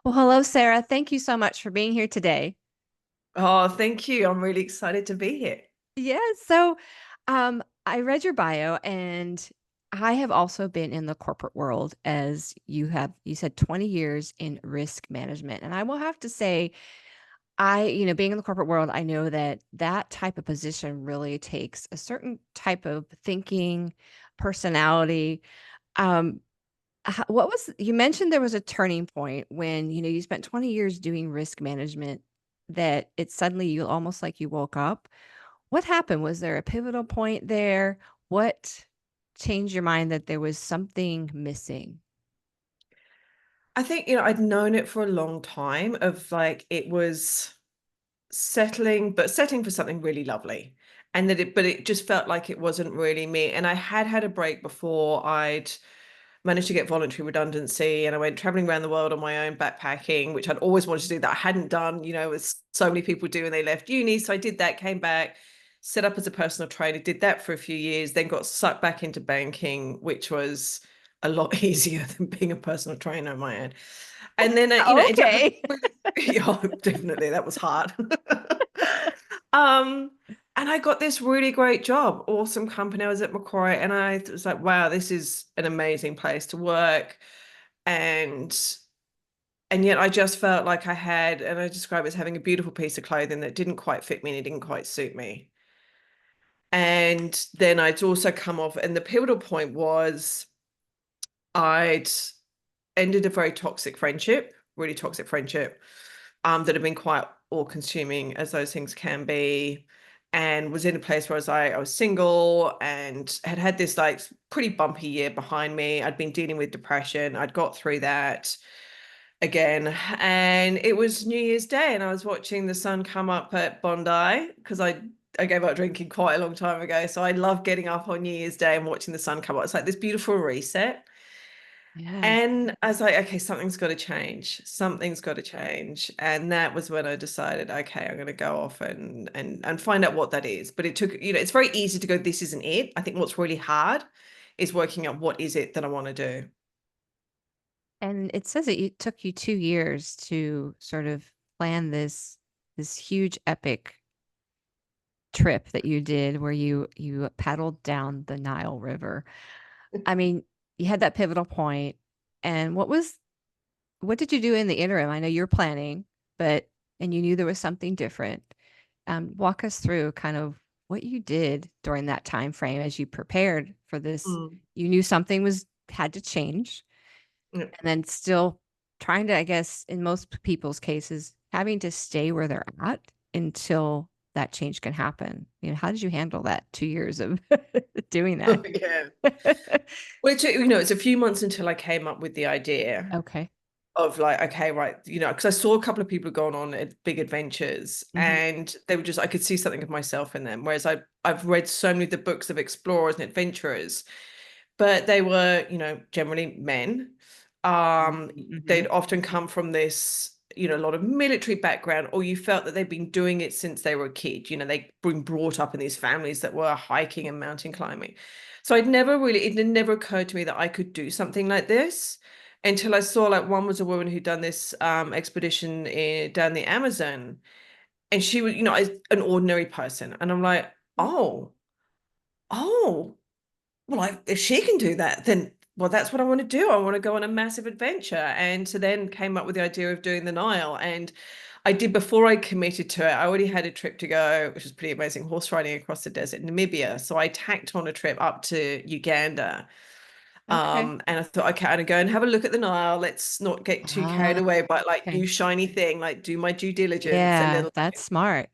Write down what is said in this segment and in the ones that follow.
Well, hello, Sarah. Thank you so much for being here today. Oh, thank you. I'm really excited to be here. Yeah, I read your bio and I have also been in the corporate world as you said 20 years in risk management. And I will have to say, being in the corporate world, I know that that type of position really takes a certain type of thinking, personality. Um, what was you mentioned there was a turning point when, you spent 20 years doing risk management that it suddenly you almost like you woke up. What happened? Was there a pivotal point there? What changed your mind that there was something missing? I think, I'd known it for a long time of like it was settling, but settling for something really lovely. And but it just felt like it wasn't really me. And I had had a break before I'd managed to get voluntary redundancy and I went traveling around the world on my own backpacking, which I'd always wanted to do that I hadn't done, as so many people do when they left uni. So I did that, came back, set up as a personal trainer, did that for a few years, then got sucked back into banking, which was a lot easier than being a personal trainer on my own. And then, ended up, Okay. yeah, definitely, that was hard. Um, and I got this really great job, awesome company. I was at Macquarie, and I was like, wow, this is an amazing place to work. And and yet I just felt like and I describe it as having a beautiful piece of clothing that didn't quite fit me and it didn't quite suit me. And then I'd also come off, and the pivotal point was I'd ended a very toxic friendship, really toxic friendship, that had been quite all-consuming as those things can be, and was in a place where I was single and had had this like pretty bumpy year behind me. I'd been dealing with depression. I'd got through that again, and it was New Year's Day, and I was watching the sun come up at Bondi because I gave up drinking quite a long time ago. So I love getting up on New Year's Day and watching the sun come up. It's like this beautiful reset. Yes. And I was like, okay, something's got to change. Something's got to change. And that was when I decided, okay, I'm going to go off and find out what that is. But it took, it's very easy to go, this isn't it. I think what's really hard is working out what is it that I want to do. And it says it took you 2 years to sort of plan this huge epic trip that you did where you paddled down the Nile River. I mean, you had that pivotal point, and what did you do in the interim? I know you're planning, but and you knew there was something different. Walk us through kind of what you did during that time frame as you prepared for this. Mm. You knew something was had to change, Yeah. and then still trying to, I guess, in most people's cases, having to stay where they're at until that change can happen. How did you handle that 2 years of doing that? Yeah. Well, it's a few months until I came up with the idea Okay. of like, okay, right, because I saw a couple of people going on big adventures Hmm. and they were just, I could see something of myself in them. Whereas I've read so many of the books of explorers and adventurers, but they were, generally men. Hmm. They'd often come from this, a lot of military background, or you felt that they'd been doing it since they were a kid. They'd been brought up in these families that were hiking and mountain climbing. So it had never occurred to me that I could do something like this until I saw like one was a woman who'd done this expedition down the Amazon, and she was, an ordinary person. And I'm like, oh, well, if she can do that, then well, that's what I want to do. I want to go on a massive adventure. And so then came up with the idea of doing the Nile. And I did before I committed to it. I already had a trip to go, which was pretty amazing, horse riding across the desert in Namibia. So I tacked on a trip up to Uganda. Okay. And I thought, okay, I'm gonna go and have a look at the Nile. Let's not get too carried Ah, away by like okay. new shiny thing, like do my due diligence and Yeah, then that's smart.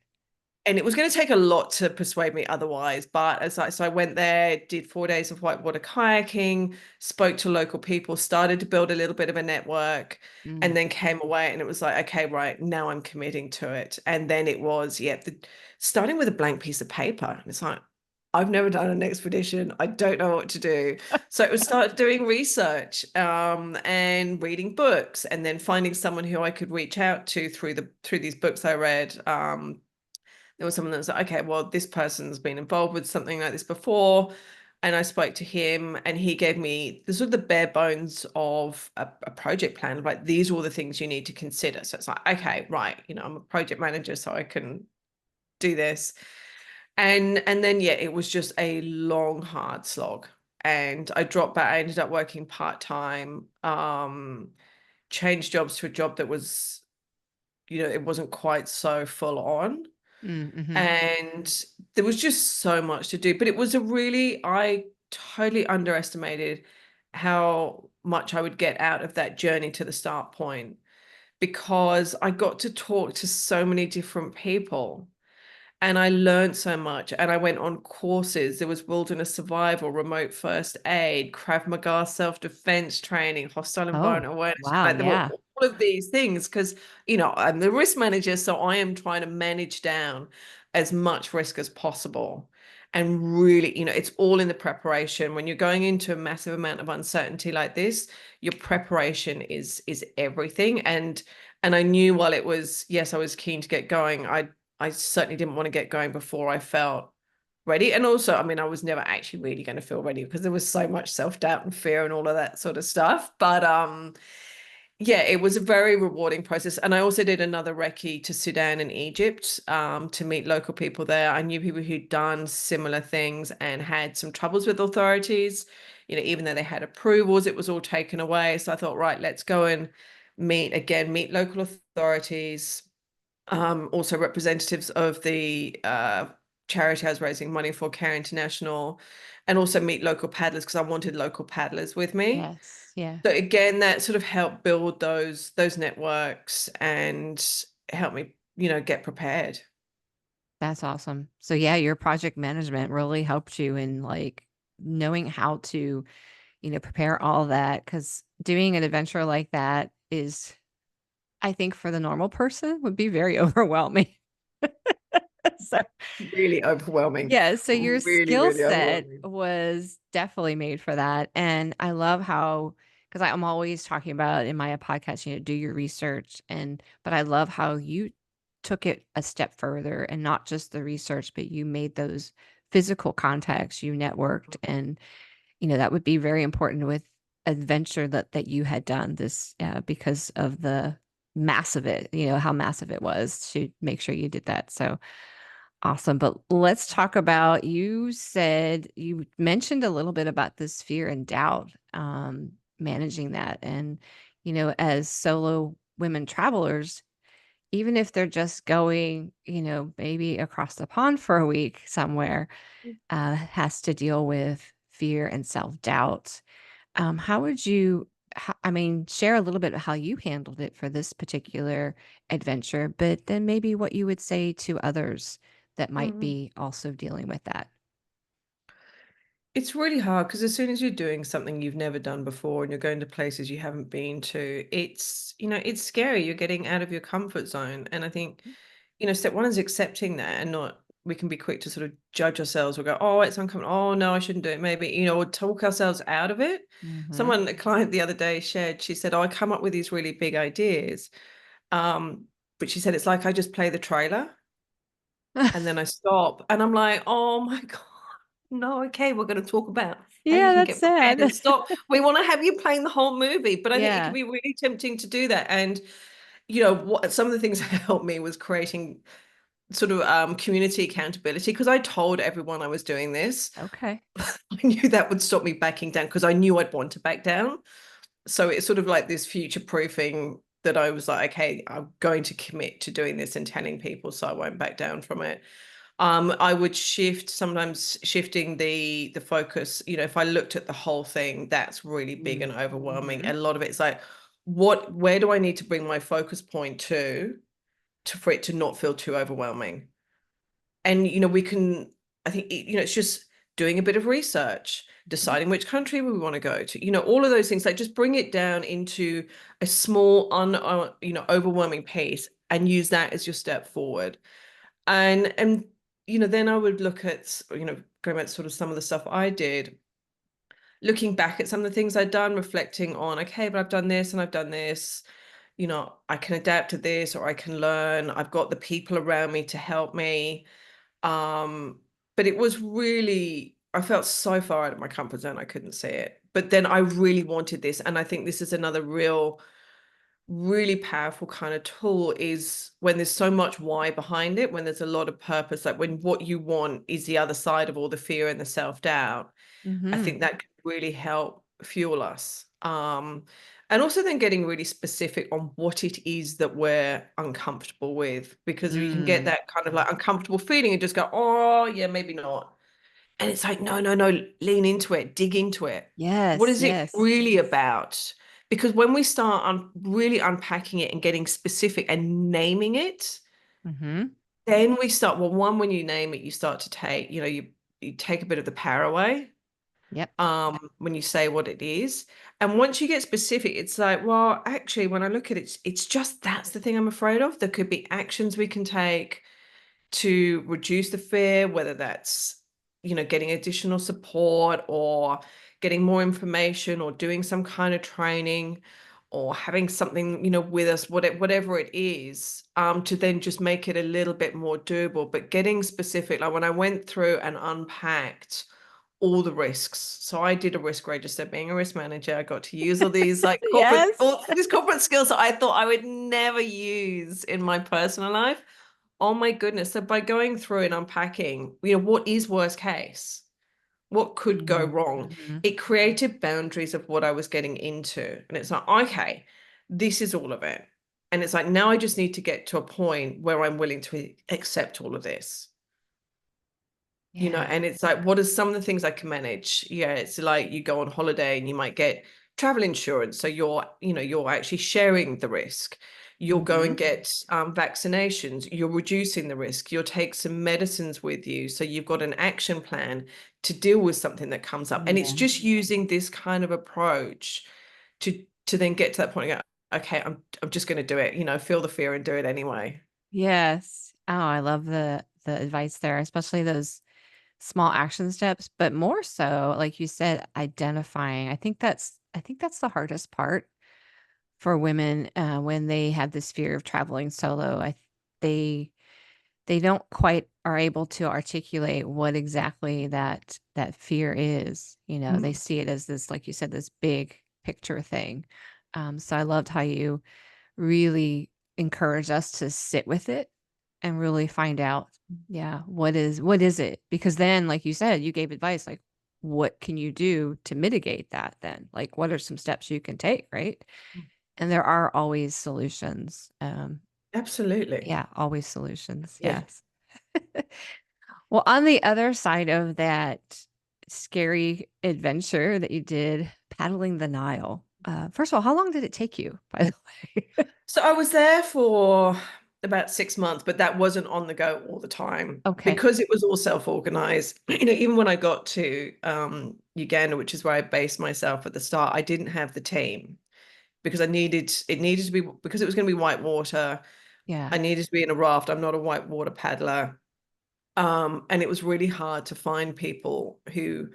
it was going to take a lot to persuade me otherwise. But so I went there, did 4 days of whitewater kayaking, spoke to local people, started to build a little bit of a network, Mm. and then came away and it was like, okay, right, now I'm committing to it. And then it was, yeah, starting with a blank piece of paper. And it's like, I've never done an expedition. I don't know what to do. So it was start doing research, and reading books, and then finding someone who I could reach out to through these books I read. There was someone that was like, okay, well, this person's been involved with something like this before. And I spoke to him, and he gave me the sort of the bare bones of a project plan of like, these are all the things you need to consider. So it's like, okay, right, I'm a project manager, so I can do this. And then yeah, it was just a long, hard slog. And I dropped back. I ended up working part-time, changed jobs to a job that was, it wasn't quite so full on. Mm-hmm. And there was just so much to do. But it was I totally underestimated how much I would get out of that journey to the start point, because I got to talk to so many different people. And I learned so much. And I went on courses. There was wilderness survival, remote first aid, Krav Maga self-defense training, hostile Oh, environment awareness. wow. Like, there were Yeah. all of these things because, I'm the risk manager. So I am trying to manage down as much risk as possible. And really, it's all in the preparation. When you're going into a massive amount of uncertainty like this, your preparation is everything. And I knew, while it was, yes, I was keen to get going, I certainly didn't want to get going before I felt ready. And also, I mean, I was never actually really going to feel ready because there was so much self-doubt and fear and all of that sort of stuff. But yeah, it was a very rewarding process. And I also did another recce to Sudan and Egypt, to meet local people there. I knew people who'd done similar things and had some troubles with authorities. Even though they had approvals, it was all taken away. So I thought, right, let's go and meet local authorities, also representatives of the charity I was raising money for, Care International, and also meet local paddlers because I wanted local paddlers with me. Yes. Yeah. So again, that sort of helped build those networks and help me, get prepared. That's awesome. So yeah, your project management really helped you in like knowing how to, prepare all that, because doing an adventure like that is, I think, for the normal person would be very overwhelming. So Really overwhelming. yeah, so your Really, skill really set overwhelming. was definitely made for that. And I love how, because I'm always talking about in my podcast, do your research. But I love how you took it a step further, and not just the research, but you made those physical contacts, you networked. And, that would be very important with adventure that you had done this, because of the mass of it, how massive it was to make sure you did that. So, awesome. But let's talk about, you said you mentioned a little bit about this fear and doubt, managing that. And, as solo women travelers, even if they're just going, maybe across the pond for a week somewhere, has to deal with fear and self doubt. How would you, I mean, share a little bit of how you handled it for this particular adventure, but then maybe what you would say to others that might Mhm. be also dealing with that? It's really hard because as soon as you're doing something you've never done before and you're going to places you haven't been to, it's scary. You're getting out of your comfort zone. And I think, step one is accepting that, and not, we can be quick to sort of judge ourselves or go, oh, it's uncomfortable. Oh, no, I shouldn't do it. Maybe, or talk ourselves out of it. Mm-hmm. A client the other day shared, she said, oh, I come up with these really big ideas. Um, but she said, it's like I just play the trailer and then I stop. And I'm like, oh my God, no, okay, we're going to talk about how you Yeah, can that's get prepared sad. and stop. We want to have you playing the whole movie, but I think it can Yeah. be really tempting to do that. And, what some of the things that helped me was creating sort of community accountability, because I told everyone I was doing this. Okay. I knew that would stop me backing down because I knew I'd want to back down. So it's sort of like this future proofing that I was like, okay, I'm going to commit to doing this and telling people so I won't back down from it. I would sometimes shifting the focus, if I looked at the whole thing, that's really big and overwhelming. Mm-hmm. And a lot of it's like, where do I need to bring my focus point to for it to not feel too overwhelming? And we can, I think, it's just doing a bit of research, deciding which country we want to go to, all of those things. Like, just bring it down into a small overwhelming piece and use that as your step forward. And then I would look at, going back to sort of some of the stuff I did, looking back at some of the things I'd done, reflecting on, okay, but I've done this and I've done this, I can adapt to this, or I can learn, I've got the people around me to help me. um, but it was really I felt so far out of my comfort zone, I couldn't see it. But then I really wanted this. And I think this is another really powerful kind of tool is when there's so much why behind it, when there's a lot of purpose, like when what you want is the other side of all the fear and the self-doubt. I think Mhm. that can really help fuel us. And also then getting really specific on what it is that we're uncomfortable with, because we can get Mm. that kind of like uncomfortable feeling and just go, oh, yeah, maybe not. And it's like, no, no, no, lean into it, dig into it. What Yes, is it yes. really about? Because when we start really unpacking it and getting specific and naming it, Mhm. then we start, well, one, when you name it, you start to take, you take a bit of the power away Yep. when you say what it is. And once you get specific, it's like, well, actually, when I look at it, it's just that's the thing I'm afraid of. There could be actions we can take to reduce the fear, whether that's, getting additional support or getting more information or doing some kind of training or having something, with us, whatever it is, to then just make it a little bit more doable. But getting specific, like when I went through and unpacked all the risks. So I did a risk register being a risk manager. I got to use all these like Yes. all these corporate skills that I thought I would never use in my personal life. Oh my goodness. So by going through and unpacking, what is worst case? What could go Mhm. wrong? Mhm. It created boundaries of what I was getting into. And it's like, okay, this is all of it. And it's like, now I just need to get to a point where I'm willing to accept all of this. Yeah. And it's like, what are some of the things I can manage? Yeah, it's like you go on holiday and you might get travel insurance. So you're actually sharing the risk. You'll go and Mhm. get vaccinations. You're reducing the risk. You'll take some medicines with you. So you've got an action plan to deal with something that comes up. And it's Yeah. just using this kind of approach to then get to that point and go, okay, I'm just going to do it, feel the fear and do it anyway. Yes. Oh, I love the advice there, especially those small action steps, but more so, like you said, identifying. I think that's the hardest part for women when they have this fear of traveling solo. They they don't quite are able to articulate what exactly that fear is. They Mm. see it as this, like you said, this big picture thing. So I loved how you really encourage us to sit with it and really find out, yeah, what is it? Because then, like you said, you gave advice like, what can you do to mitigate that then? Like, what are some steps you can take, right? And there are always solutions. Absolutely. Yeah, always solutions. Yeah. Yes. Well, on the other side of that scary adventure that you did paddling the Nile, first of all, how long did it take you, by the way? So I was there for about 6 months, but that wasn't on the go all the time Okay. because it was all self-organized. Even when I got to Uganda, which is where I based myself at the start, I didn't have the team because it needed to be because it was going to be white water. Yeah. I needed to be in a raft. I'm not a white water paddler. And it was really hard to find people who,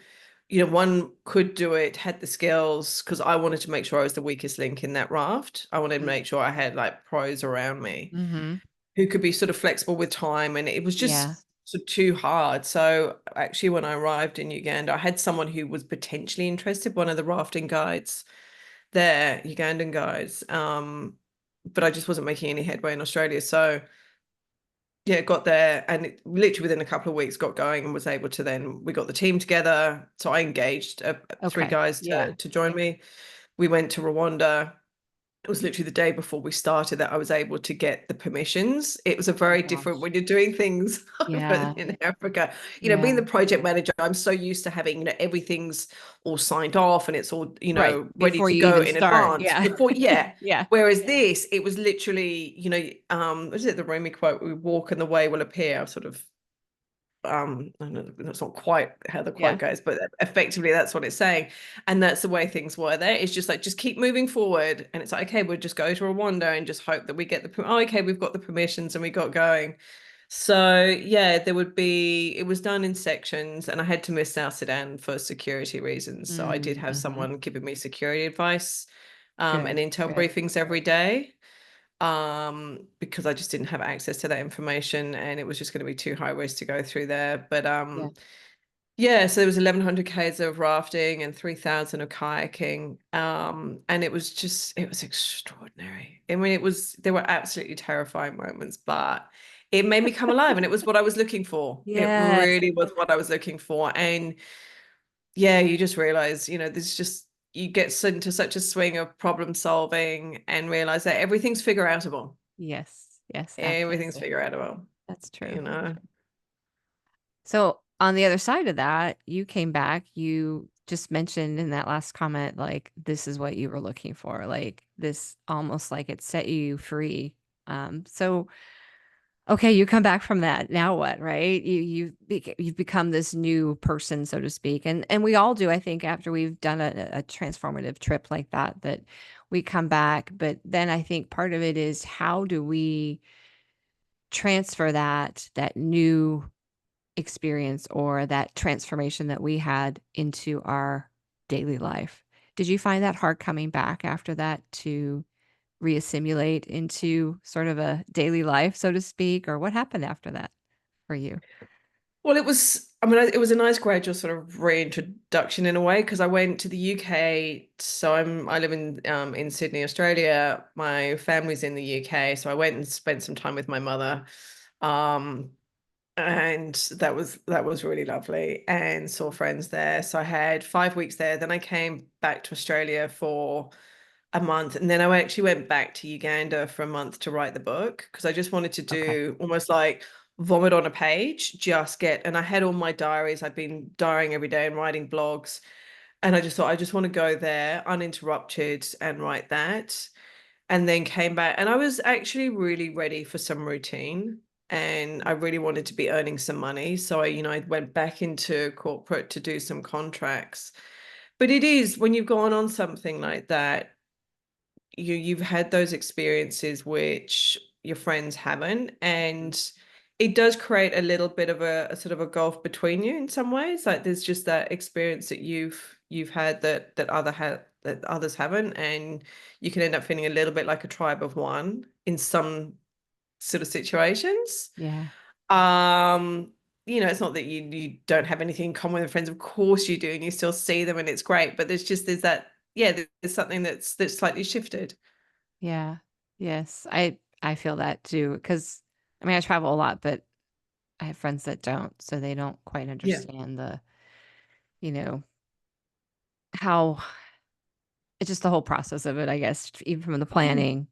one could do it, had the skills, because I wanted to make sure I was the weakest link in that raft. I wanted to make sure I had like pros around me Mm-hmm. who could be sort of flexible with time. And it was Yeah. just sort of too hard. So actually, when I arrived in Uganda, I had someone who was potentially interested, one of the rafting guides there, Ugandan guides. But I just wasn't making any headway in Australia. So yeah, got there and literally within a couple of weeks got going and was able to then we got the team together. So I engaged three Okay. guys Yeah. to join me. We went to Rwanda. It was literally the day before we started that I was able to get the permissions. It was a Oh very different gosh. when you're doing things over Yeah. in Africa. Being Yeah. the project manager, I'm so used to having, everything's all signed off and it's all, Right. ready Before to you go even in start. advance Yeah. before, yeah. Yeah. Whereas this, it was literally, what is it, the Rumi quote, we walk and the way will appear, sort of I know that's not quite how the quote Yeah. goes, but effectively that's what it's saying. And that's the way things were there. It's just like just keep moving forward. And it's like, okay, we'll just go to Rwanda and just hope that we get okay, we've got the permissions and we got going. So yeah, it was done in sections and I had to miss South Sudan for security reasons. So I did have Mm-hmm. someone giving me security advice and Good. intel Good. briefings every day because I just didn't have access to that information and it was just going to be too high risk to go through there. But Yeah. Yeah, so there was 1100 k's of rafting and 3000 of kayaking. And it was extraordinary. I mean, there were absolutely terrifying moments, but it made me come alive, and it was what I was looking for. It Yes. really was what I was looking for. And yeah, you just realize, there's just, you get into such a swing of problem solving and realize that everything's figure outable. Yes. Yes, Everything's absolutely. figure outable, That's true. you know. So on the other side of that, you came back, you just mentioned in that last comment, like, this is what you were looking for, like this almost like it set you free. So okay, you come back from that. Now what, right? You've become this new person, so to speak. And we all do, I think, after we've done a transformative trip like that, that we come back. But then I think part of it is how do we transfer that new experience or that transformation that we had into our daily life. Did you find that hard coming back after that to reassimilate into sort of a daily life, so to speak, or what happened after that for you? Well, I mean, it was a nice gradual sort of reintroduction in a way, because I went to the UK. So I live in Sydney, Australia. My family's in the UK. So I went and spent some time with my mother. Um, and that was really lovely, and saw friends there. So I had 5 weeks there. Then I came back to Australia for a month, and then I actually went back to Uganda for a month to write the book, because I just wanted to Okay. do almost like vomit on a page, and I had all my diaries. I'd been diarying every day and writing blogs, and I just thought I just want to go there uninterrupted and write that. And then came back, and I was actually really ready for some routine, and I really wanted to be earning some money. So I went back into corporate to do some contracts. But it is when you've gone on something like that, you've had those experiences which your friends haven't, and it does create a little bit of a sort of a gulf between you in some ways. Like there's just that experience that you've had that others haven't, and you can end up feeling a little bit like a tribe of one in some sort of situations. Yeah. um it's not that you don't have anything in common with friends, of course you do, and you still see them and it's great, but there's that, yeah, there's something that's slightly shifted. Yeah. Yes. I feel that too because I mean I travel a lot, but I have friends that don't, so they don't quite Yeah. understand you know, how it's just the whole process of it, I guess, even from the Mm. planning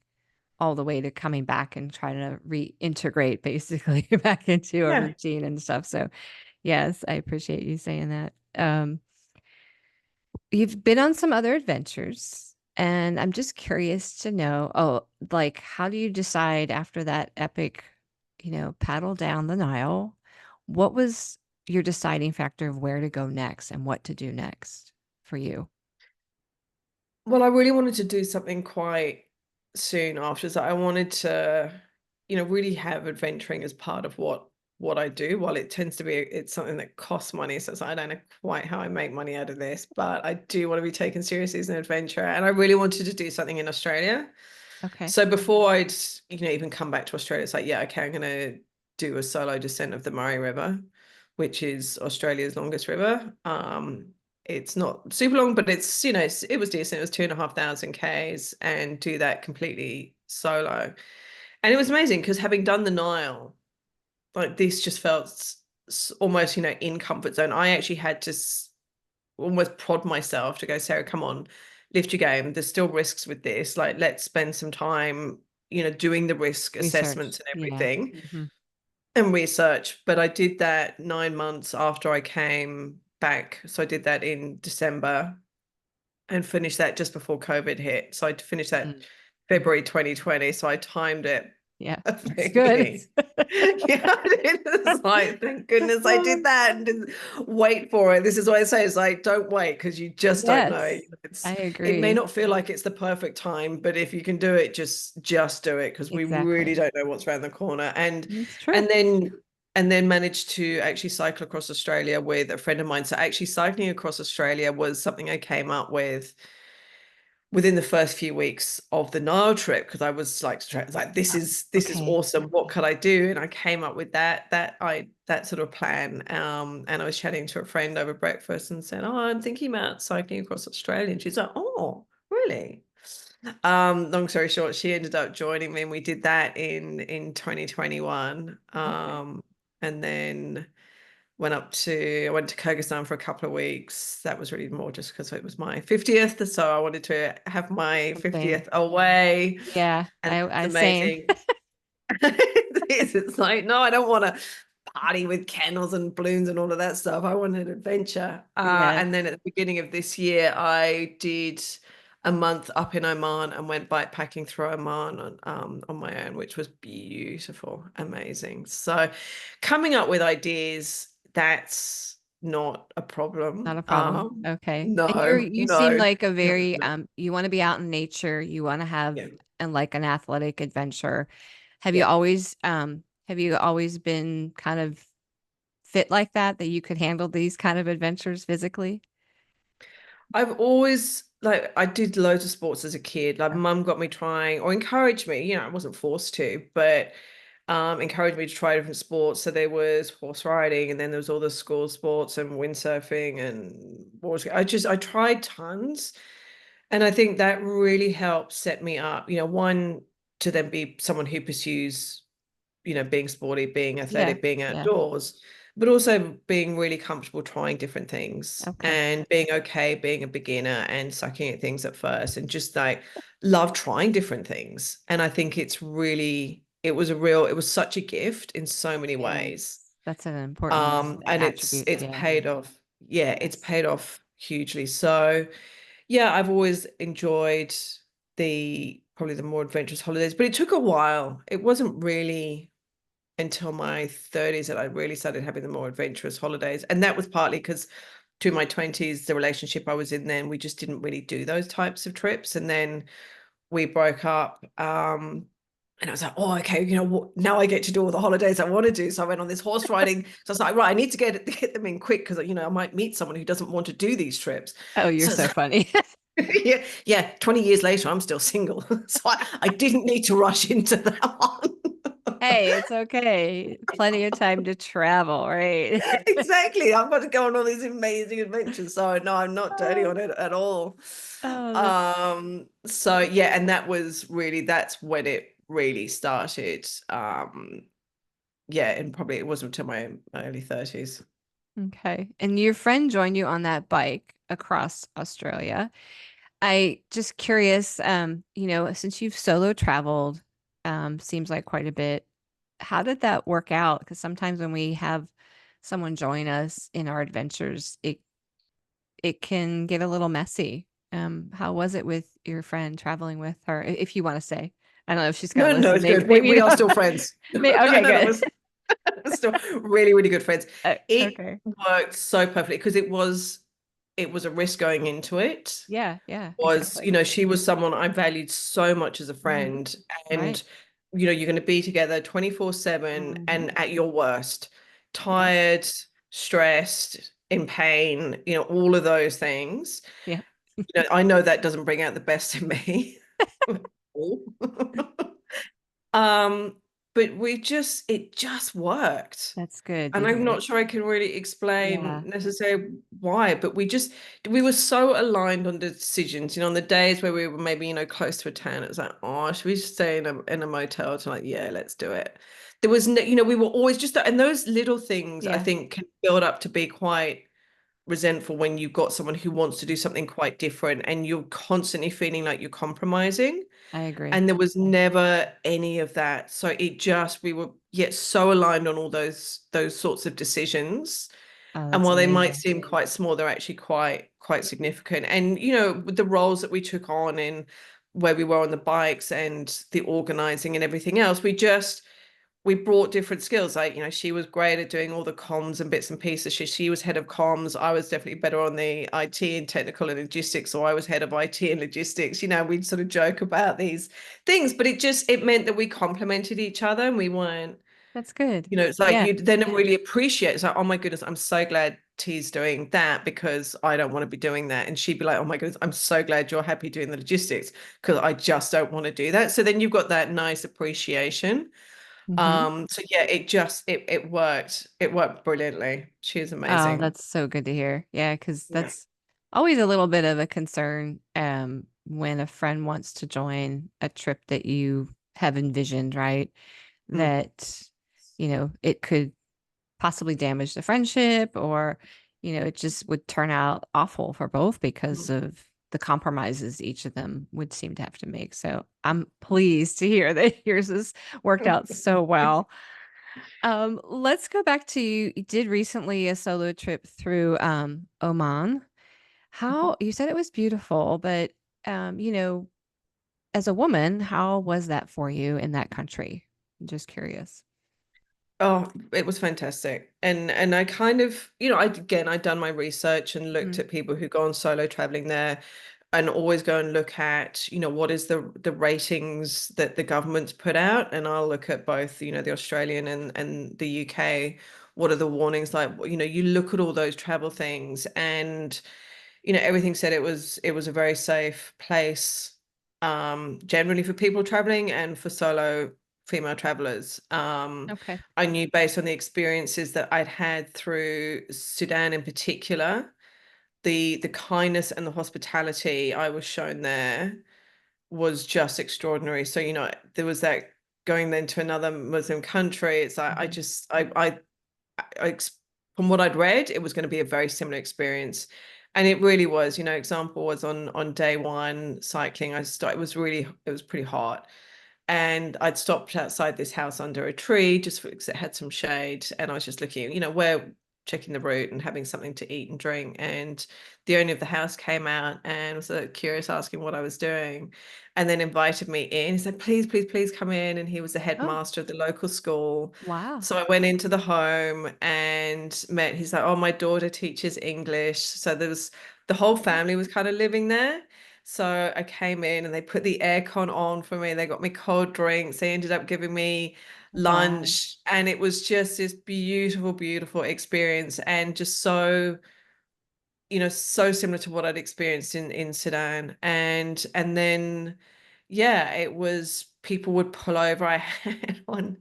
all the way to coming back and trying to reintegrate basically back into a Yeah. routine and stuff. So, yes, I appreciate you saying that. You've been on some other adventures, and I'm just curious to know, like, how do you decide after that epic, paddle down the Nile? What was your deciding factor of where to go next and what to do next for you? Well, I really wanted to do something quite soon after. So I wanted to, really have adventuring as part of what I do. While it tends to be, it's something that costs money. So it's like, I don't know quite how I make money out of this, but I do want to be taken seriously as an adventurer. And I really wanted to do something in Australia. Okay. So before I'd, even come back to Australia, it's like, yeah, okay, I'm gonna do a solo descent of the Murray River, which is Australia's longest river. It's not super long, but it was decent. It was 2,500 Ks, and do that completely solo. And it was amazing because having done the Nile, like this just felt almost, in comfort zone. I actually had to almost prod myself to go, Sarah, come on, lift your game. There's still risks with this. Like, let's spend some time, doing the risk Research. assessments and Yeah. everything Hmm. and research. But I did that 9 months after I came back. So I did that in December and finished that just before COVID hit. So I finished that Mm. February 2020. So I timed it Yeah. That's good. perfectly. Yeah, it was like, thank goodness I did that and didn't wait for it. This is what I say, is like, don't wait, because you just don't know. Yes, I It may agree. not feel like it's the perfect time, but if you can do it, just do it, because we really Exactly. don't know what's around the corner. And It's true. and then and then managed to actually cycle across Australia with a friend of mine. So actually cycling across Australia was something I came up with within the first few weeks of the Nile trip, because I was like, this is Okay. awesome. What could I do? And I came up with that sort of plan. And I was chatting to a friend over breakfast and said, "Oh, I'm thinking about cycling across Australia." And she's like, "Oh, really?" Long story short, she ended up joining me, and we did that in 2021. Okay. And then I went to Kyrgyzstan for a couple of weeks. That was really more just because it was my 50th. So I wanted to have my Something. 50th away. Yeah, And it's I same. amazing. It's like, no, I don't want to party with candles and balloons and all of that stuff. I wanted adventure. Yes. And then at the beginning of this year, I did a month up in Oman and went bikepacking through Oman on my own, which was beautiful, amazing. So coming up with ideas, that's not a problem. Not a problem. Okay. And No, you seem no, like a no, very no. you want to be out in nature, you want to have Yeah. and like an athletic adventure. Yeah. Have you always been kind of fit like that you could handle these kind of adventures physically? I've always like I did loads of sports as a kid. Like Yeah. mum got me trying or encouraged me, I wasn't forced to, but encouraged me to try different sports. So there was horse riding and then there was all the school sports and windsurfing and I tried tons. And I think that really helped set me up, one to then be someone who pursues being sporty, being Yeah. athletic, being Yeah. outdoors, but also being really comfortable trying different things Okay. and being okay being a beginner and sucking at things at first and just like love trying different things. And I think it was such a gift in so many Yes. ways. That's an important And it's attribute. it's Yeah. paid off. Yeah, it's Yes. paid off hugely. So yeah, I've always enjoyed the probably the more adventurous holidays, but it took a while. It wasn't really until my 30s that I really started having the more adventurous holidays. And that was partly because through my 20s, the relationship I was in then, we just didn't really do those types of trips. And then we broke up. And I was like, oh, okay, what? Now I get to do all the holidays I want to do. So I went on this horse riding. So I was like, right, I need to get them in quick because, I might meet someone who doesn't want to do these trips. Oh, you're So so funny. yeah, yeah, 20 years later, I'm still single. So I didn't need to rush into that one. Hey, it's okay. Plenty of time to travel, right? Exactly. I've got to go on all these amazing adventures. So no, I'm not dirty Oh, on it at all. that's So yeah, and that's when it really started. Yeah, and probably it wasn't until my early 30s. okay. And your friend joined you on that bike across Australia. I just curious, since you've solo traveled, seems like quite a bit. How did that work out? Because sometimes when we have someone join us in our adventures, it can get a little messy. How was it with your friend traveling with her? If you want to say, I don't know if she's gonna No, no, listen. it's good. We, Maybe we are not. still friends. Maybe, No, okay, no, no, good. we're still really, really good friends. It Okay. worked so perfectly because it was a risk going into it. Yeah, yeah, Was, exactly. she was someone I valued so much as a Hmm. friend. Right. And, you're going to be together 24/7 Hmm. and at your worst, Yes. tired, stressed, in pain, all of those things. Yeah. I know that doesn't bring out the best in me. Um, but it just worked. That's good to And I'm hear. not sure I can really explain Yeah. necessarily why, but we were so aligned on the decisions, on the days where we were maybe, close to a town, it was like, oh, should we stay in a motel? To like, yeah, let's do it. There was no, we were always and those little things I Yeah, think can build up to be quite resentful when you've got someone who wants to do something quite different and you're constantly feeling like you're compromising. I agree. And there was never any of that. So we were yet so aligned on all those sorts of decisions. Oh, And that's while they might amazing. seem quite small, they're actually quite significant. And with the roles that we took on in where we were on the bikes and the organizing and everything else, we brought different skills. Like, she was great at doing all the comms and bits and pieces. She was head of comms. I was definitely better on the IT and technical and logistics. So I was head of IT and logistics. We'd sort of joke about these things, but it meant that we complemented each other and we weren't, That's good. it's like Yeah. you then really appreciate. It's like, oh my goodness, I'm so glad tease doing that because I don't want to be doing that. And she'd be like, oh my goodness, I'm so glad you're happy doing the logistics because I just don't want to do that. So then you've got that nice appreciation. Mhm. So yeah, it worked. It worked brilliantly. She is Oh, amazing. that's so good to hear. Yeah, because Yeah. that's always a little bit of a concern when a friend wants to join a trip that you have envisioned, right? Mm. That, it could possibly damage the friendship or, it just would turn out awful for both because Mm. of the compromises each of them would seem to have to make. So I'm pleased to hear that yours has worked out so well. Let's go back to you did recently a solo trip through Oman. How you said it was beautiful, but as a woman, how was that for you in that country? I'm just curious. Oh, it was fantastic. And I kind of, I'd done my research and looked Mm. at people who go on solo traveling there and always go and look at, what is the ratings that the government's put out. And I'll look at both, the Australian and the UK. What are the warnings like? You look at all those travel things and everything said it was a very safe place, generally for people traveling and for solo female travelers. Okay. I knew based on the experiences that I'd had through Sudan in particular, the kindness and the hospitality I was shown there was just extraordinary. So, there was that going then to another Muslim country. It's like I Mhm. just I, from what I'd read, it was going to be a very similar experience. And it really was, example was on day one cycling. It was pretty hot. And I'd stopped outside this house under a tree just because it had some shade. And I was just looking, where checking the route and having something to eat and drink. And the owner of the house came out and was curious, asking what I was doing, and then invited me in. He said, please, please, please come in. And he was the Oh, headmaster of the local school. wow. So I went into the home and he's like, oh, my daughter teaches English. So the whole family was kind of living there. So I came in and they put the aircon on for me. They got me cold drinks. They ended up giving me Wow. lunch. And it was just this beautiful, beautiful experience. And just so, so similar to what I'd experienced in Sudan. And then, yeah, it was people would pull over. I had one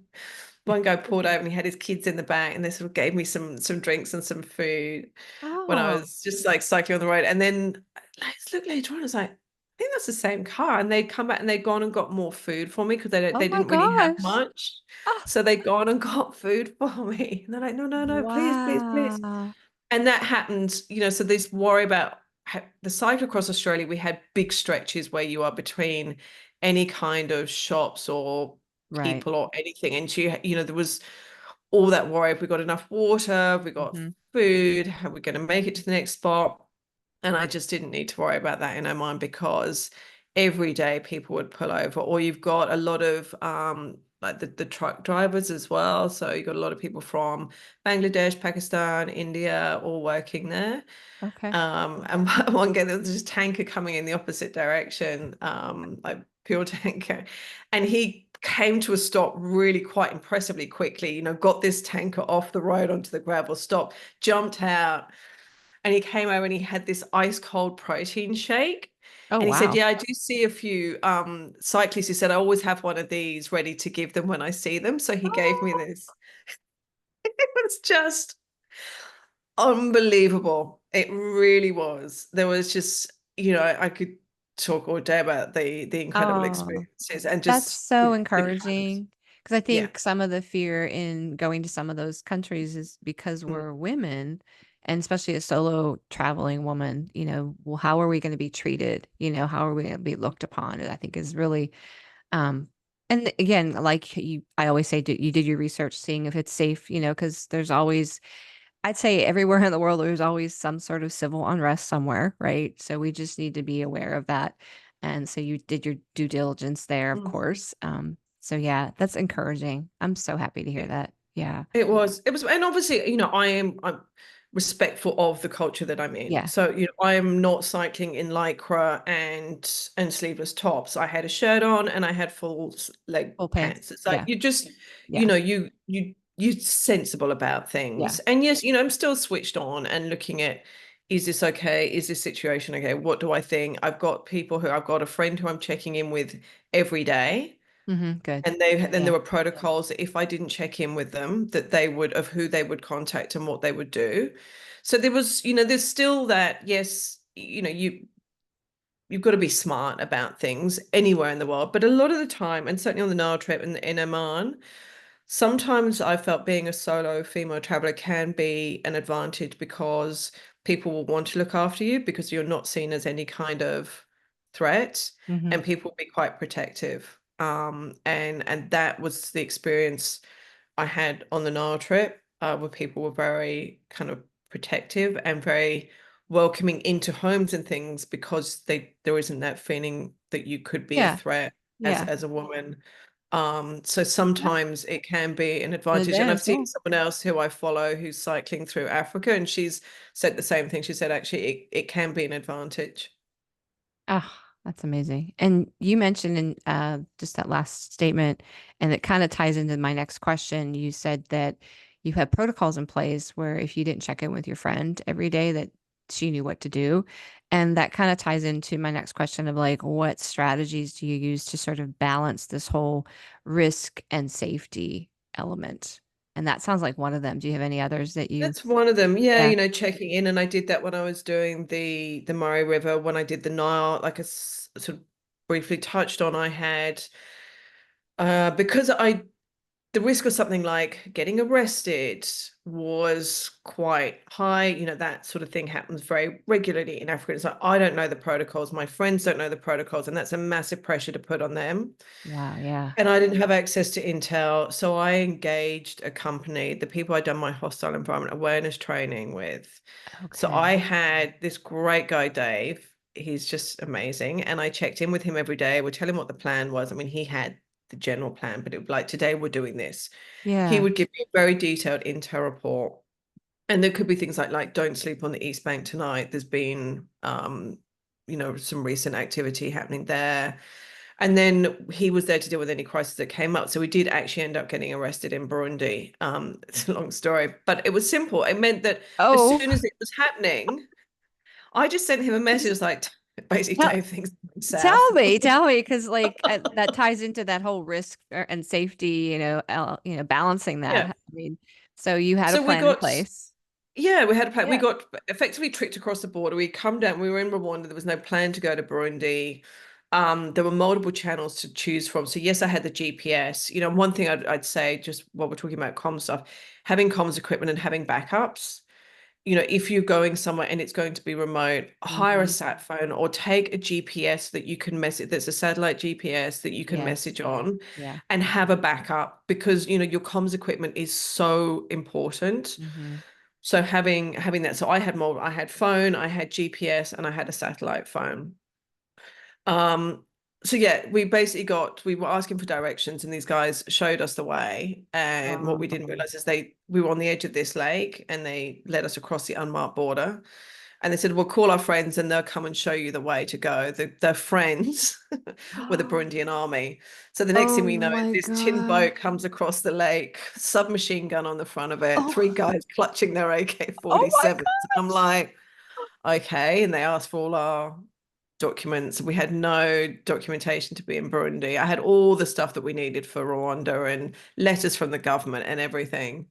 guy pulled over and he had his kids in the back and they sort of gave me some drinks and some food when I Oh, was just like cycling on the road. And then let's look later on, I was like, I think that's the same car. And they'd come back and they'd gone and got more food for me because oh they my didn't really have gosh. much. Oh, So they'd gone and got food for me. And they're like, no, no, no, please, please, please. wow. And that happened, so this worry about the cycle across Australia, we had big stretches where you are between any kind of shops or Right. people or anything. And there was all that worry. Have we got enough water? Have we got Hmm. food? How are we going to make it to the next spot? And I just didn't need to worry about that in Oman because every day people would pull over, or you've got a lot of like the truck drivers as well. So you've got a lot of people from Bangladesh, Pakistan, India, all working there. Okay. And one guy, there was this tanker coming in the opposite direction, like fuel tanker, and he came to a stop really quite impressively quickly, got this tanker off the road onto the gravel, stopped, jumped out, and he came over and he had this ice cold protein shake. Oh, And he said, wow. yeah, I do see a few cyclists. He said, I always have one of these ready to give them when I see them. So he gave me Oh, this. It was just unbelievable. It really was. There was just, I could talk all day about the incredible oh. experiences and That's just so the kindness. encouraging because I Yeah. think some of the fear in going to some of those countries is because Mm. we're women and especially a solo traveling woman, well, how are we going to be treated? How are we going to be looked upon? And I think is really, um, and again, like I always say, you did your research, seeing if it's safe, because there's always I'd say everywhere in the world, there's always some sort of civil unrest somewhere, right? So we just need to be aware of that. And so you did your due diligence there, of Mm. course. So yeah, that's encouraging. I'm so happy to hear that. Yeah. It was, and obviously, I'm respectful of the culture that I'm in. Yeah. So, I am not cycling in lycra and sleeveless tops. I had a shirt on and I had full leg Full pants. pants. It's like Yeah. you just, Yeah. you you're sensible about Yeah. things. And yes, I'm still switched on and looking at, is this okay? Is this situation okay? What do I think? I've got a friend who I'm checking in with every day. Good. And then Yeah. there were protocols that if I didn't check in with them, that they would, of who they would contact and what they would do. So there was, there's still that, yes, you've got to be smart about things anywhere in the world. But a lot of the time, and certainly on the Nile trip and in Oman, sometimes I felt being a solo female traveler can be an advantage because people will want to look after you because you're not seen as any kind of threat, Hmm. and people will be quite protective. And that was the experience I had on the Nile trip, where people were very kind of protective and very welcoming into homes and things because there isn't that feeling that you could be a Yeah. threat as Yeah. a woman. So sometimes it can be an An advantage. And I've advantage. seen Yeah. someone else who I follow who's cycling through Africa, and she's said the same thing. She said actually it can be an advantage. Oh, that's amazing. And you mentioned in just that last statement, and it kind of ties into my next question. You said that you had protocols in place where if you didn't check in with your friend every day, that she knew what to do. And that kind of ties into my next question of like, what strategies do you use to sort of balance this whole risk and safety element? And that sounds like one of them. Do you have any others that you, That's one of them. Yeah, yeah. checking in, and I did that when I was doing the Murray River, when I did the Nile, like I sort of briefly touched on, I had because I the risk of something like getting arrested was quite high. That sort of thing happens very regularly in Africa. It's like I don't know the protocols, my friends don't know the protocols, and that's a massive pressure to put on them. Wow. Yeah. And I didn't have access to intel, so I engaged a company, the people I'd done my hostile environment awareness training with. So Okay. I had this great guy, Dave. He's just amazing. And I checked in with him every day. I would tell him what the plan was. I mean, he had the general plan, but it would be like, today we're doing this. He Yeah. would give me a very detailed intel report. And there could be things like don't sleep on the East Bank tonight. There's been some recent activity happening there. And then he was there to deal with any crisis that came up. So we did actually end up getting arrested in Burundi. It's a long story, but it was simple. It meant that as Oh, soon as it was happening, I just sent him a message like, basically, tell, Dave, things are going south. tell me, because like that ties into that whole risk and safety, balancing that. Yeah. I mean, so you had a So we plan in got, place. yeah, we had a plan. We Yeah. got effectively tricked across the border. We come down, we were in Rwanda. There was no plan to go to Burundi. There were multiple channels to choose from. So yes, I had the GPS. One thing I'd say, just while we're talking about comm stuff, having comms equipment and having backups. If you're going somewhere and it's going to be remote, hire a Hmm. sat phone or take a GPS that you can message, that's a satellite GPS that you can Yes. message on, Yeah. and have a backup because your comms equipment is so important. Hmm. So having that, so I had phone, I had GPS, and I had a satellite phone. Um, so yeah, we were asking for directions, and these guys showed us the way. And what we didn't Um, realize is we were on the edge of this lake, and they led us across the unmarked border. And they said, "We'll call our friends, and they'll come and show you the way to go." Their friends were the Burundian army. So the next thing oh we know is my this tin God. boat comes across the lake, submachine gun on the front of it, three Oh, guys clutching their oh my AK-47s. I'm gosh. like, okay. And they asked for all our documents. We had no documentation to be in Burundi. I had all the stuff that we needed for Rwanda and letters from the government and everything.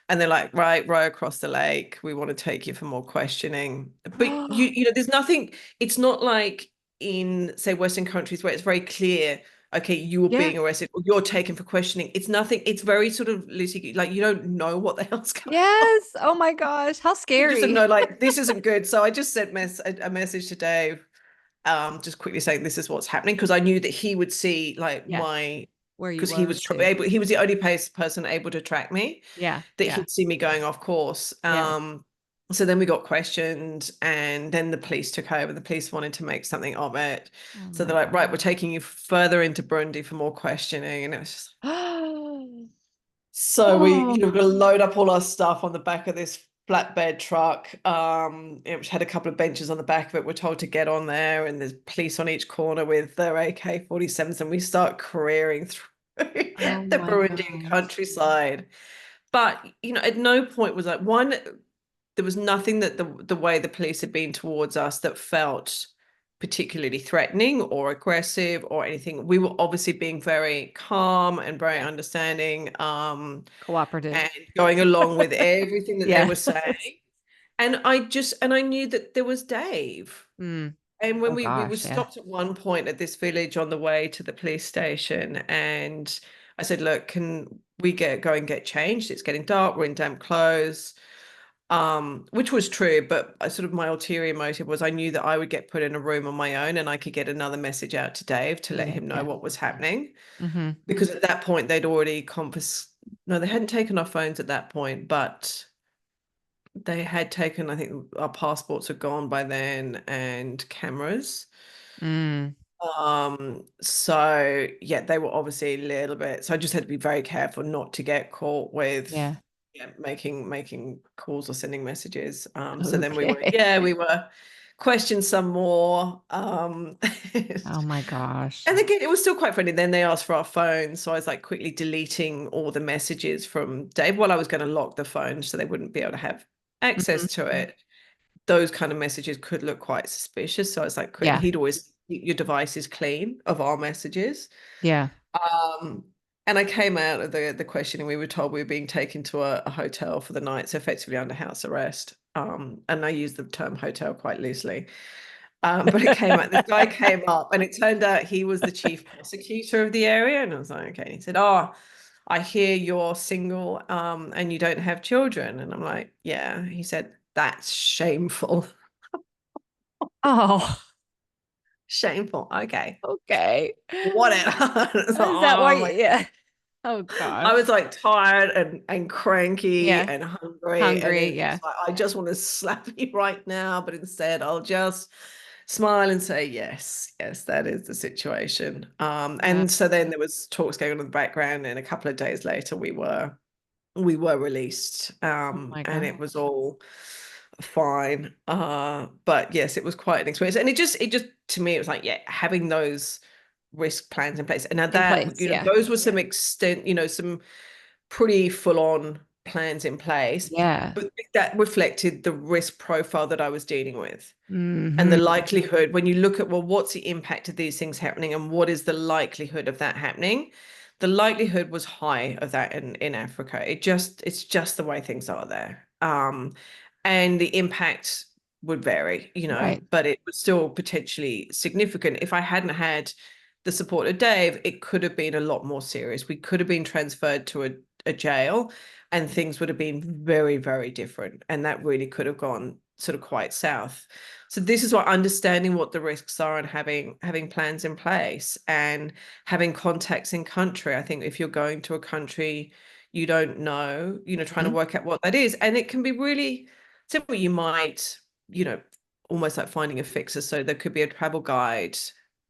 And they're like, right, row across the lake. We want to take you for more questioning. But there's nothing, it's not like in, say, Western countries where it's very clear, okay, you were Yeah. being arrested or you're taken for questioning. It's nothing, it's very sort of loosey, like you don't know what the hell's going on. Yes. Oh my gosh. How You just don't know, scary. like, this isn't good. So I just sent a message to Dave, just quickly saying this is what's happening because I knew that he would see like Yeah. my Where you because he were was too. able he was the only person able to track me, Yeah. that Yeah. he'd see me going off course. Yeah. So then we got questioned, and then the police took over. The police wanted to make something of it, Oh so my they're like, right, we're God. taking you further into Burundi for more questioning, and it was just Oh, so we, oh, we're going to load up all our stuff on the back of this flatbed truck, which had a couple of benches on the back of it. We're told to get on there, and there's police on each corner with their AK-47s, and we start careering through oh the my Burundian gosh. countryside. But, at no point was like one, there was nothing that the way the police had been towards us that felt particularly threatening or aggressive or anything. We were obviously being very calm and very Yeah. understanding, Cooperative. and going along with everything that they Yeah. were saying. And I knew that there was Dave. Mm. And when Oh we were gosh, yeah. stopped at one point at this village on the way to the police station, and I said, "Look, can we go and get changed? It's getting dark. We're in damp clothes." Which was true, but my ulterior motive was I knew that I would get put in a room on my own and I could get another message out to Dave to let Yeah, him know yeah. what was happening. Mm-hmm. Because at that point they'd already no, they hadn't taken our phones at that point, but they had taken, I think our passports had gone by then and cameras. Mm. So yeah, they were obviously a little bit, so I just had to be very careful not to get caught with, Yeah. yeah, making calls or sending messages. So then Okay. we were questioned some more. Oh my gosh. And again, it was still quite funny. Then they asked for our phones, so I was like quickly deleting all the messages from Dave while I was going to lock the phone so they wouldn't be able to have access Hmm. to it. Those kind of messages could look quite suspicious. So I was like, and Yeah. he'd always keep your devices clean of our messages. Yeah. Um, and I came out of the questioning. We were told we were being taken to a hotel for the night, so effectively under house arrest. And I use the term hotel quite loosely. But it came out, this guy came up, and it turned out he was the chief prosecutor of the area. And I was like, okay. And he said, "Oh, I hear you're single, and you don't have children." And I'm like, "Yeah." He said, "That's shameful." Oh, Shameful. Okay. okay. Whatever. It's like, Is that why? oh my. Yeah. Oh I gosh. was like tired and cranky Yeah. and hungry, and Hungry. it Yeah. was like I just want to slap you right now, but instead I'll just smile and say yes, yes, that is the situation. Yeah. And so then there was talks going on in the background, and a couple of days later we were released, Oh my and gosh. it was all fine. But yes, it was quite an experience, and it just to me it was like, yeah, having those risk plans in place. And now In that, place. Yeah. those were some extent, some pretty full on plans in place, Yeah. but that reflected the risk profile that I was dealing with. And the Hmm. likelihood, when you look at, well, what's the impact of these things happening and what is the likelihood of that happening? The likelihood was high of that in Africa. It's just the way things are there. And the impact would vary, Right. but it was still potentially significant. If I hadn't had the support of Dave, it could have been a lot more serious. We could have been transferred to a jail, and things would have been very, very different. And that really could have gone sort of quite south. So this is what understanding what the risks are and having plans in place and having contacts in country. I think if you're going to a country you don't know, trying to Hmm. work out what that is. And it can be really simple. You might, you know, almost like finding a fixer. So there could be a travel guide,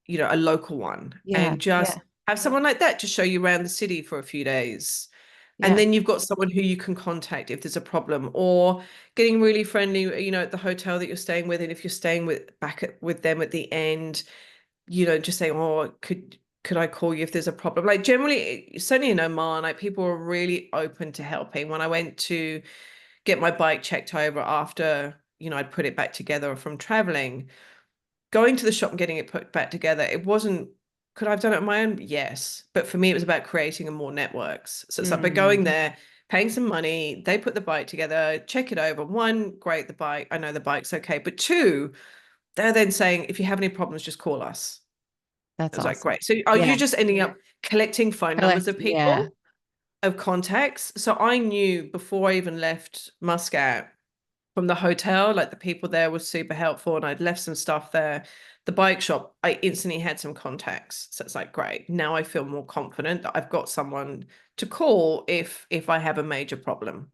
a local one, Yeah. and just Yeah. have someone like that to show you around the city for a few days. And Yeah. then you've got someone who you can contact if there's a problem, or getting really friendly, at the hotel that you're staying with. And if you're staying with them at the end, just saying, "Oh, could I call you if there's a problem?" Like generally, certainly in Oman, like people are really open to helping. When I went to get my bike checked over after, I'd put it back together from traveling, going to the shop and getting it put back together, it wasn't, could I have done it on my own? Yes. But for me, it was about creating more networks. So it's like by Mm. going there, paying some money, they put the bike together, check it over. One, great, I know the bike's okay. But two, they're then saying, if you have any problems, just call us. I That's was like, awesome. great. So are you Yeah. just ending up collecting phone numbers Collect. of Yeah. people, of contacts? So I knew before I even left Muscat, from the hotel, like the people there were super helpful, and I'd left some stuff there. The bike shop, I instantly had some contacts. So it's like, great. Now I feel more confident that I've got someone to call if I have a major problem.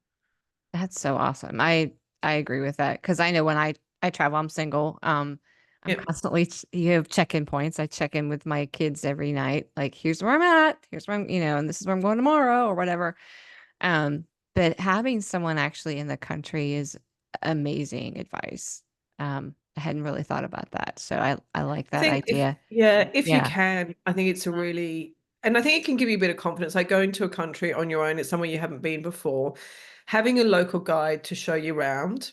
That's so awesome. I agree with that because I know when I travel, I'm single. I'm Yep. constantly you have check-in points. I check in with my kids every night. Like, here's where I'm at. Here's where I'm, and this is where I'm going tomorrow or whatever. Um, but having someone actually in the country is amazing advice. I hadn't really thought about that, so I like I that think if idea. yeah, if you Yeah. can, I think it's a Mhm. really And I think it can give you a bit of confidence. Like going to a country on your own, it's somewhere you haven't been before, having a local guide to show you around,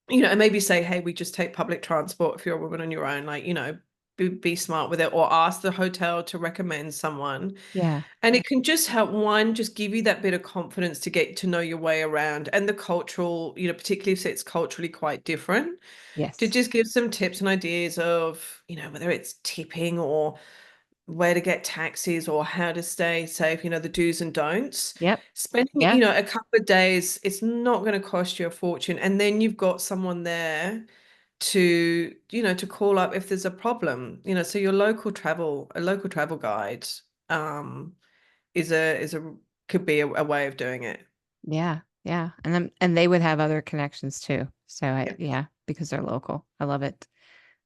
and maybe say, hey, we just take public transport if you're a woman on your own, like, be smart with it, or ask the hotel to recommend someone. Yeah. And it can just help, one, just give you that bit of confidence to get to know your way around, and the cultural, particularly if it's culturally quite different, to Yes. just give some tips and ideas of, whether it's tipping or where to get taxis or how to stay safe, the do's and don'ts. Yep. Spending, Yeah. a couple of days, it's not going to cost you a fortune. And then you've got someone there to call up if there's a problem. So your local travel guide, um, is a could be a way of doing it. Yeah. Yeah. And they would have other connections too. So Yeah. yeah, because they're local. I love it.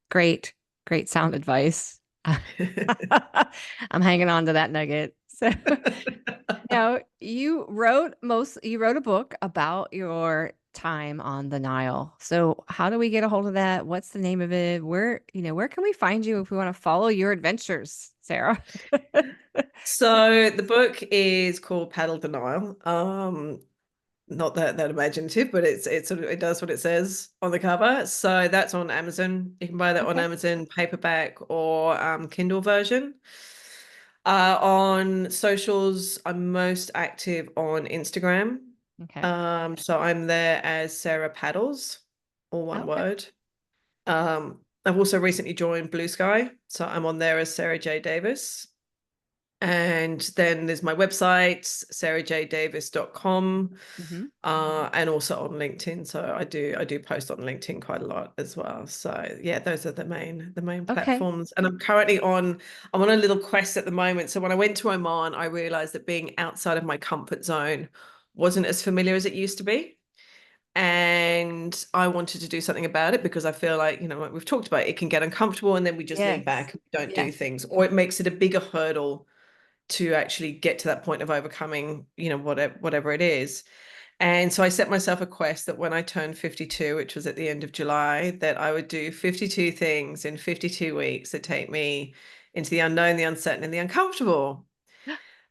Great, great sound advice. I'm hanging on to that nugget. So now you wrote a book about your time on the Nile. So how do we get a hold of that? What's the name of it? Where can we find you if we want to follow your adventures, Sarah? So the book is called Paddle the Nile. Not that imaginative, but it does what it says on the cover. So that's on Amazon. You can buy that on Okay. Amazon, paperback or Kindle version. On socials, I'm most active on Instagram. Okay. So I'm there as Sarah Paddles, all one Okay. word. I've also recently joined Blue Sky, so I'm on there as Sarah J. Davis. And then there's my website, sarahjdavis.com, Hmm. and also on LinkedIn. So I do post on LinkedIn quite a lot as well. So yeah, those are the main Okay. platforms. And I'm on a little quest at the moment. So when I went to Oman, I realized that being outside of my comfort zone wasn't as familiar as it used to be. And I wanted to do something about it because I feel like, like we've talked about, it can get uncomfortable and then we just lean Yes. back and don't do Yes. things, or it makes it a bigger hurdle to actually get to that point of overcoming, whatever it is. And so I set myself a quest that when I turned 52, which was at the end of July, that I would do 52 things in 52 weeks that take me into the unknown, the uncertain, and the uncomfortable.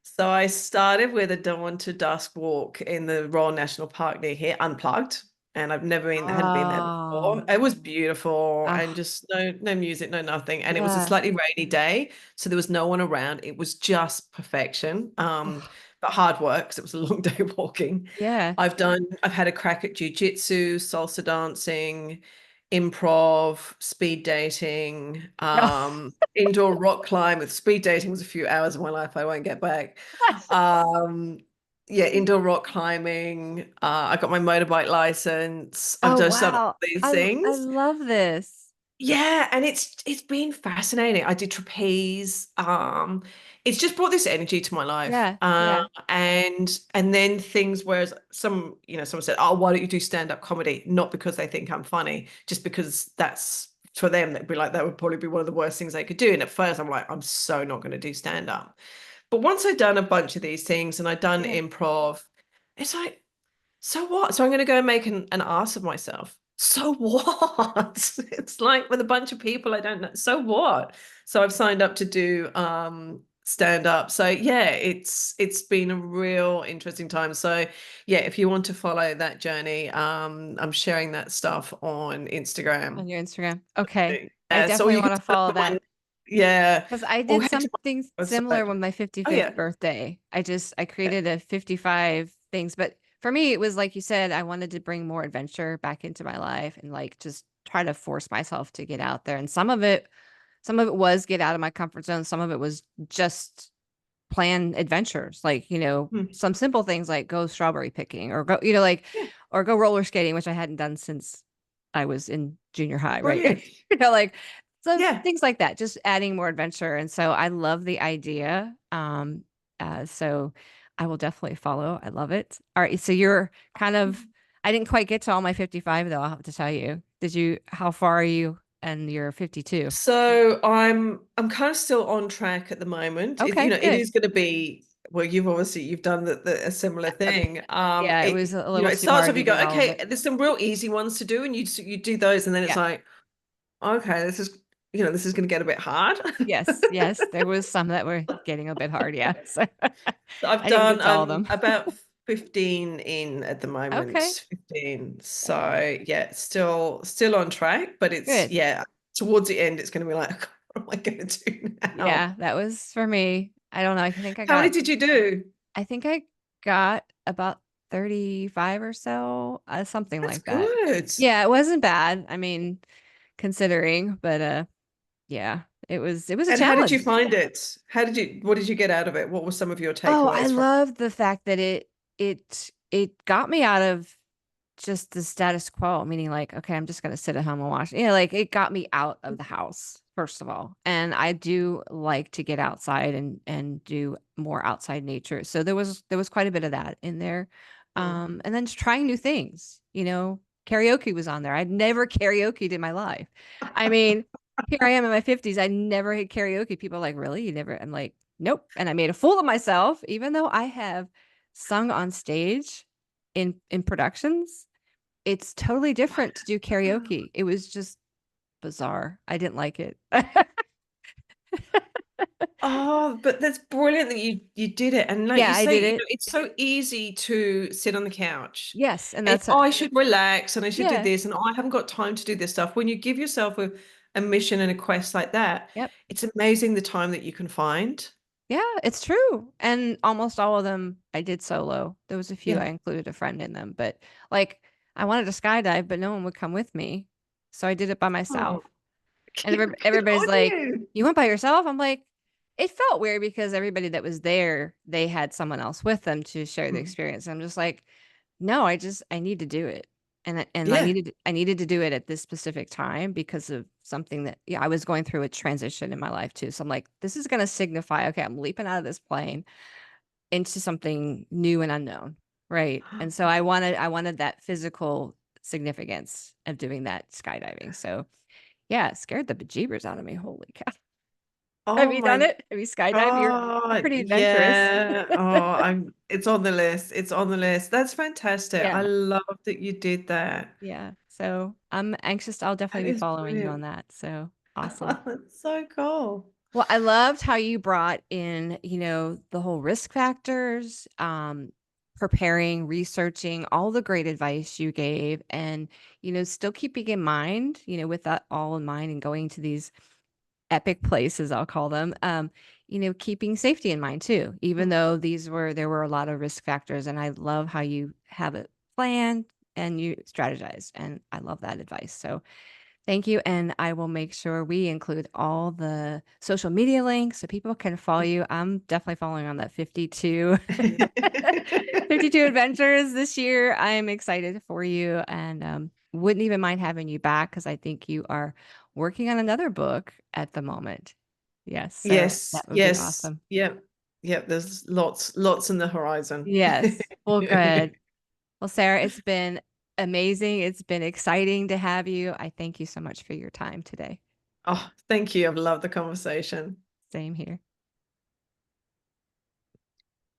So I started with a dawn to dusk walk in the Royal National Park near here, unplugged. And hadn't been there Oh, before. It was beautiful and ah, just no music, no nothing. And it was a yeah. slightly rainy day, so there was no one around. It was just perfection. Oh, But hard work because it was a long day walking. yeah. I've had a crack at jujitsu, salsa dancing, improv, speed dating, indoor rock climb. With speed dating was a few hours of my life I won't get back. Um, yeah, indoor rock climbing. I got my motorbike license. I've Oh, just done all wow. these I things. love this. Yeah, and it's been fascinating. I did trapeze. It's just brought this energy to my life. Yeah. Yeah. And then things, whereas someone said, "Oh, why don't you do stand-up comedy?" Not because they think I'm funny, just because that's for them. That'd be like that would probably be one of the worst things they could do. And at first, I'm like, I'm so not going to do stand-up. But once I'd done a bunch of these things and I'd done Yeah. improv, it's like, so what? So I'm going to go and make an ass of myself. So what? It's like with a bunch of people I don't know. So what? So I've signed up to do stand up. So yeah, it's been a real interesting time. So yeah, if you want to follow that journey, I'm sharing that stuff on Instagram. On your Instagram. Okay. I So definitely you can want to sign follow up for that mine. Yeah. because I Or did head to something my similar website. with my Oh 55th yeah. birthday. I created a 55 things, but for me, it was like you said, I wanted to bring more adventure back into my life and like just try to force myself to get out there. And some of it was get out of my comfort zone. Some of it was just plan adventures, like, Hmm. some simple things like go strawberry picking or go, Yeah. or go roller skating, which I hadn't done since I was in junior high, right? Brilliant. Like so Yeah. things like that, just adding more adventure. And so I love the idea. So I will definitely follow. I love it. All right. So you're kind of, I didn't quite get to all my 55 though, I'll have to tell you. How far are you and you're 52? So I'm kind of still on track at the moment. Okay, It good. is going to be, well, you've done a similar thing. Yeah, it was a little It too starts hard off, to you go, get all of okay, it. there's some real easy ones to do, and you do those, and then it's Yeah. like, okay, this is. this is going to get a bit hard. Yes, yes, there was some that were getting a bit hard, yeah, so I've I didn't done get to all of them. about 15 in at the Okay, moment, 15. okay, So yeah, still on track, but it's good. yeah, towards the end it's going to be like, what am I going to do now? Yeah, that was for me. I don't know, How many did you do? I think I got about 35 or so, something That's like that. good. Yeah, it wasn't bad. I mean, considering, but yeah, it was a And how did you challenge. find it? What did you get out of it? What were some of your Oh, I takeaways from love the fact that it got me out of just the status quo, meaning like, okay, I'm just gonna sit at home and watch. Yeah, like it got me out of the house, first of all. And I do like to get outside and do more outside nature. So there was quite a bit of that in there. it? And then just trying new things, karaoke was on there. I'd never karaokeed in my life. I mean, here I am in my 50s. I never had karaoke. People are like, really? You never? I'm like, nope. And I made a fool of myself, even though I have sung on stage in productions. It's totally different to do karaoke. It was just bizarre. I didn't like it. Oh, but that's brilliant that you did it. And like Yeah, you I say, did it. it's so easy to sit on the couch Yes, and and that's I should relax and I should do yeah. this and I haven't got time to do this stuff. When you give yourself a mission and a quest like that, Yep. it's amazing the time that you can find. Yeah, it's true. And almost all of them I did solo. There was a few I Yeah. included a friend in them, but like I wanted to skydive, but no one would come with me. So I did it by Oh, myself. And good everybody's on like, you. "You went by yourself?" I'm like, it felt weird because everybody that was there, they had someone else with them to share the Mm. experience. I'm just like, no, I need to do it. And Yeah. I needed to do it at this specific time because of something that yeah, I was going through a transition in my life too. So I'm like, this is going to signify, okay, I'm leaping out of this plane into something new and unknown, right? And so I wanted that physical significance of doing that skydiving. So yeah, it scared the bejeebers out of me. Holy cow. Have Oh you done my it? Have you skydived? You're God. pretty adventurous. Yeah. Oh, it's on the list. It's on the list. That's fantastic. I Yeah. love that you did that. Yeah. So I'm anxious. I'll That definitely be is following you on brilliant. that. So awesome. That's so cool. Well, I loved how you brought in, the whole risk factors, preparing, researching, all the great advice you gave, and, still keeping in mind, with that all in mind and going to these epic places, I'll call them, keeping safety in mind too, even though there were a lot of risk factors. And I love how you have it planned and you strategize. And I love that advice. So thank you. And I will make sure we include all the social media links so people can follow you. I'm definitely following on that 52, 52 adventures this year. I'm excited for you and wouldn't even mind having you back because I think you are working on another book at the moment. Yes. So Yes, that would be yes. awesome. Yep. Yep. There's lots in the horizon. Yes. Well, good. Well, Sarah, it's been amazing. It's been exciting to have you. I thank you so much for your time today. Oh, thank you. I've loved the conversation. Same here.